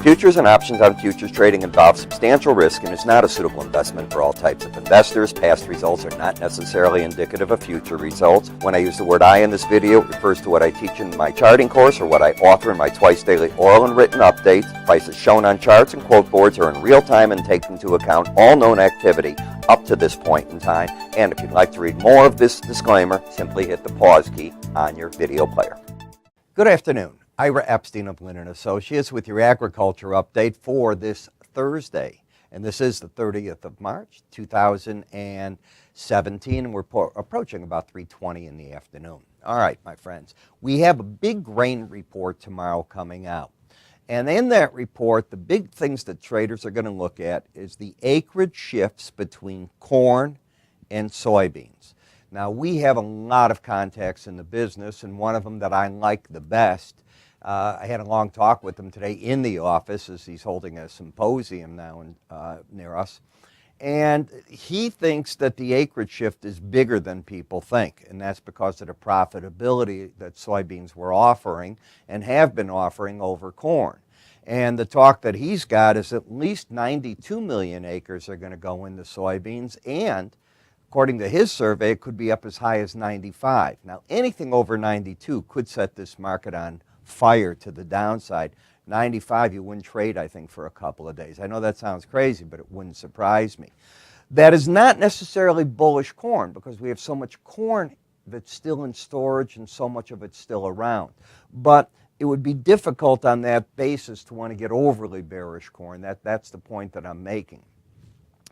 Futures and options on futures trading involve substantial risk and is not a suitable investment for all types of investors. Past results are not necessarily indicative of future results. When I use the word I in this video, it refers to what I teach in my charting course or what I author in my twice daily oral and written updates. Prices shown on charts and quote boards are in real time and take into account all known activity up to this point in time. And if you'd like to read more of this disclaimer, simply hit the pause key on your video player. Good afternoon. Ira Epstein of Lynn & Associates with your agriculture update for this Thursday. And this is the 30th of March, 2017, and we're approaching about 3:20 in the afternoon. All right, my friends, we have a big grain report tomorrow coming out. And in that report, the big things that traders are going to look at is the acreage shifts between corn and soybeans. Now, we have a lot of contacts in the business, and one of them that I like the best, I had a long talk with him today in the office as he's holding a symposium now near us. And he thinks that the acreage shift is bigger than people think, and that's because of the profitability that soybeans were offering and have been offering over corn. And the talk that he's got is at least 92 million acres are going to go into soybeans, and according to his survey, it could be up as high as 95. Now, anything over 92 could set this market on fire to the downside. 95, you wouldn't trade, I think, for a couple of days. I know that sounds crazy, but it wouldn't surprise me. That is not necessarily bullish corn because we have so much corn that's still in storage and so much of it's still around. But it would be difficult on that basis to want to get overly bearish corn. That's the point that I'm making.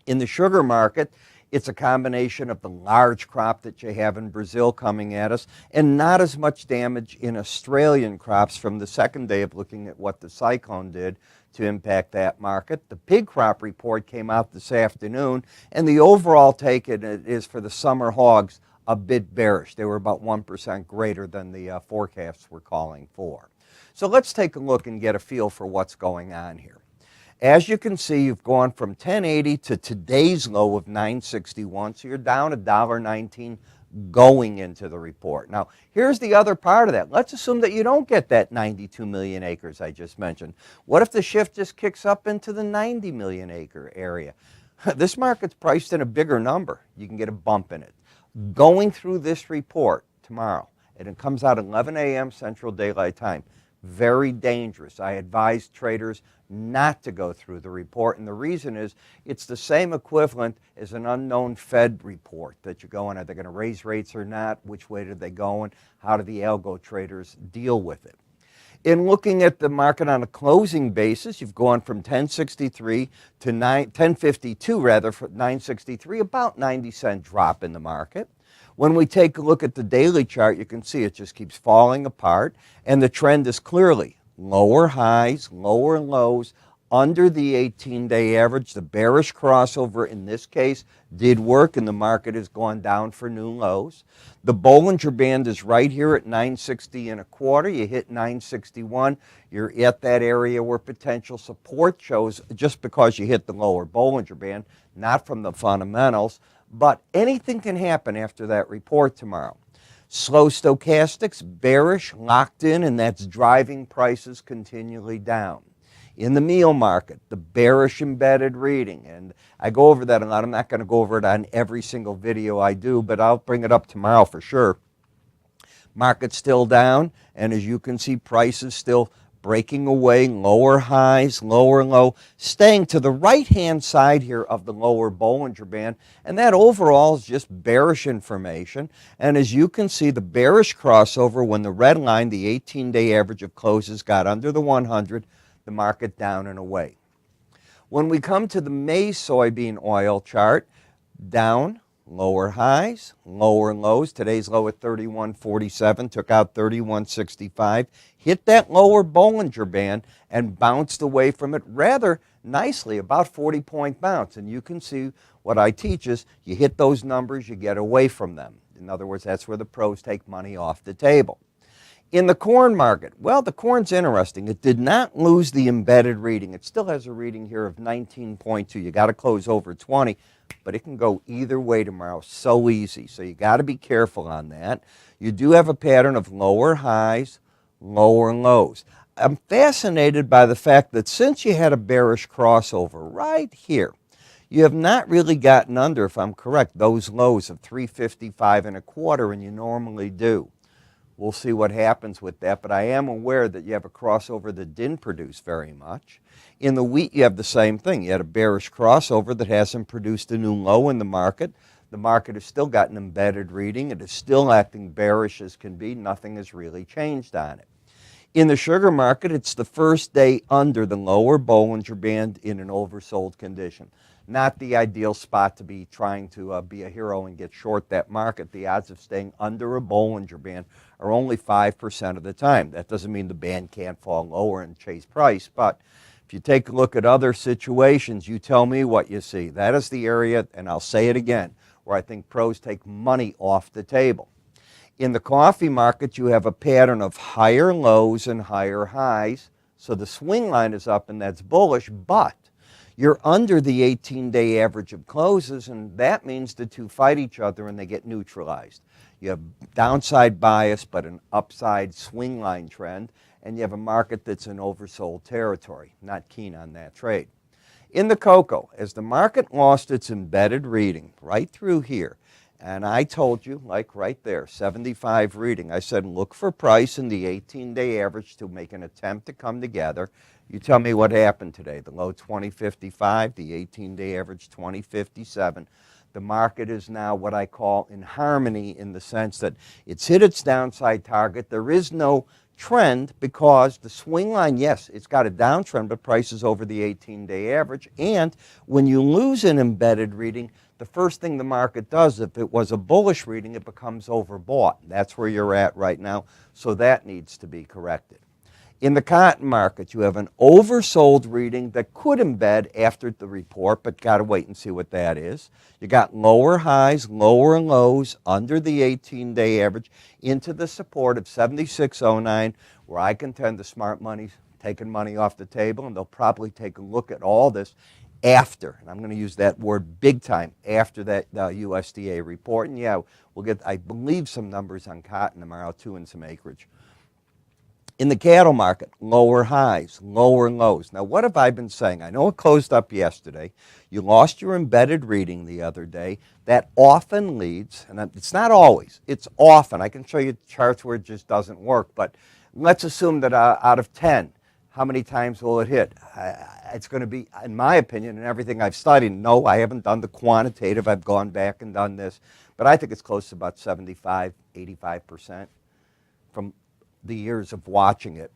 In the sugar market, it's a combination of the large crop that you have in Brazil coming at us and not as much damage in Australian crops from the second day of looking at what the cyclone did to impact that market. The pig crop report came out this afternoon, and the overall take is for the summer hogs a bit bearish. They were about 1% greater than the forecasts were calling for. So let's take a look and get a feel for what's going on here. As you can see, you've gone from 1080 to today's low of 961, so you're down $1.19 going into the report. Now, here's the other part of that. Let's assume that you don't get that 92 million acres I just mentioned. What if the shift just kicks up into the 90 million acre area? This market's priced in a bigger number. You can get a bump in it. Going through this report tomorrow, and it comes out at 11 a.m. Central Daylight Time, very dangerous. I advise traders not to go through the report, and the reason is it's the same equivalent as an unknown Fed report that you go on. Are they going to raise rates or not? Which way did they go, and how do the algo traders deal with it? In looking at the market on a closing basis, you've gone from 1063 to 1052 rather, for 963, about 90-cent drop in the market. When we take a look at the daily chart, you can see it just keeps falling apart, and the trend is clearly lower highs, lower lows, under the 18-day average. The bearish crossover in this case did work, and the market has gone down for new lows. The Bollinger Band is right here at 960 and a quarter. You hit 961, you're at that area where potential support shows just because you hit the lower Bollinger Band, not from the fundamentals. But anything can happen after that report tomorrow. Slow stochastics, bearish, locked in, and that's driving prices continually down. In the meal market, the bearish embedded reading, and I go over that a lot. I'm not going to go over it on every single video I do, but I'll bring it up tomorrow for sure. Market's still down, and as you can see, prices still breaking away, lower highs, lower low, staying to the right-hand side here of the lower Bollinger Band, and that overall is just bearish information. And as you can see, the bearish crossover when the red line, the 18-day average of closes, got under the 100, the market down and away. When we come to the maize soybean oil chart, down, lower highs, lower lows. Today's low at 31.47, took out 31.65, hit that lower Bollinger Band and bounced away from it rather nicely, about 40-point bounce. And you can see what I teach is you hit those numbers, you get away from them. In other words, that's where the pros take money off the table. In the corn market, well, the corn's interesting. It did not lose the embedded reading. It still has a reading here of 19.2. You got to close over 20, but it can go either way tomorrow. So easy. So you got to be careful on that. You do have a pattern of lower highs, lower lows. I'm fascinated by the fact that since you had a bearish crossover right here, you have not really gotten under, if I'm correct, those lows of 355 and a quarter, and you normally do. We'll see what happens with that, but I am aware that you have a crossover that didn't produce very much. In the wheat, you have the same thing. You had a bearish crossover that hasn't produced a new low in the market. The market has still got an embedded reading. It is still acting bearish as can be. Nothing has really changed on it. In the sugar market, it's the first day under the lower Bollinger Band in an oversold condition. Not the ideal spot to be trying to be a hero and get short that market. The odds of staying under a Bollinger Band are only 5% of the time. That doesn't mean the band can't fall lower and chase price, but if you take a look at other situations, you tell me what you see. That is the area, and I'll say it again, where I think pros take money off the table. In the coffee market, you have a pattern of higher lows and higher highs. So the swing line is up, and that's bullish, but you're under the 18-day average of closes, and that means the two fight each other and they get neutralized. You have downside bias, but an upside swing line trend, and you have a market that's in oversold territory. Not keen on that trade. In the cocoa, as the market lost its embedded reading right through here, and I told you, like right there, 75 reading, I said look for price in the 18-day average to make an attempt to come together. You tell me what happened today. The low 2055, the 18-day average 2057. The market is now what I call in harmony in the sense that it's hit its downside target. There is no trend because the swing line, yes, it's got a downtrend, but price is over the 18-day average. And when you lose an embedded reading, the first thing the market does, if it was a bullish reading, it becomes overbought. That's where you're at right now, so that needs to be corrected. In the cotton market, you have an oversold reading that could embed after the report, but got to wait and see what that is. You got lower highs, lower lows under the 18-day average into the support of 76.09, where I contend the smart money's taking money off the table, and they'll probably take a look at all this after, and I'm going to use that word big time, after that USDA report. And yeah, we'll get, I believe, some numbers on cotton tomorrow too and some acreage. In the cattle market, lower highs, lower lows. Now, what have I been saying? I know it closed up yesterday. You lost your embedded reading the other day. That often leads, and it's not always, it's often. I can show you charts where it just doesn't work, but let's assume that out of 10, how many times will it hit? It's going to be, in my opinion, and everything I've studied, no, I haven't done the quantitative. I've gone back and done this, but I think it's close to about 75, 85% from the years of watching it.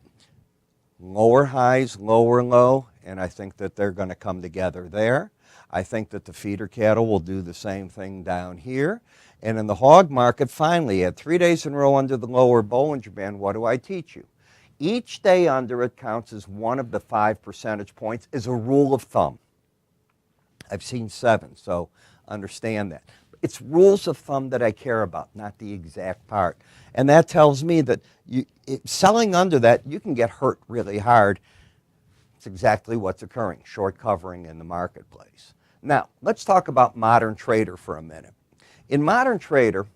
Lower highs, lower low, and I think that they're going to come together there. I think that the feeder cattle will do the same thing down here. And in the hog market, finally, at 3 days in a row under the lower Bollinger Band, what do I teach you? Each day under it counts as one of the 5 percentage points as a rule of thumb. I've seen 7, so understand that. It's rules of thumb that I care about, not the exact part. And that tells me that selling under that, you can get hurt really hard. It's exactly what's occurring, short covering in the marketplace. Now, let's talk about Modern Trader for a minute. In Modern Trader,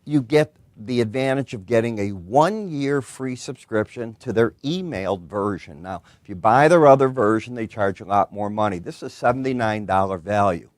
you get the advantage of getting a 1-year free subscription to their emailed version. Now, if you buy their other version, they charge a lot more money. This is a $79 value.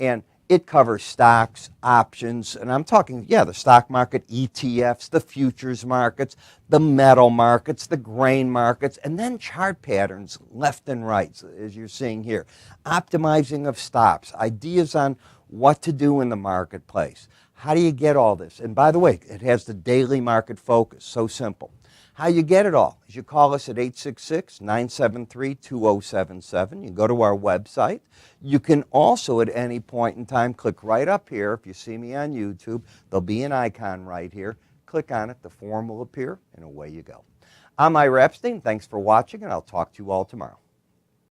And it covers stocks, options, and I'm talking, yeah, the stock market, ETFs, the futures markets, the metal markets, the grain markets, and then chart patterns left and right, as you're seeing here. Optimizing of stops, ideas on what to do in the marketplace. How do you get all this? And by the way, it has the daily market focus, so simple. How you get it all is you call us at 866-973-2077. You go to our website. You can also at any point in time click right up here. If you see me on YouTube, there'll be an icon right here. Click on it, the form will appear, and away you go. I'm Ira Epstein. Thanks for watching, and I'll talk to you all tomorrow.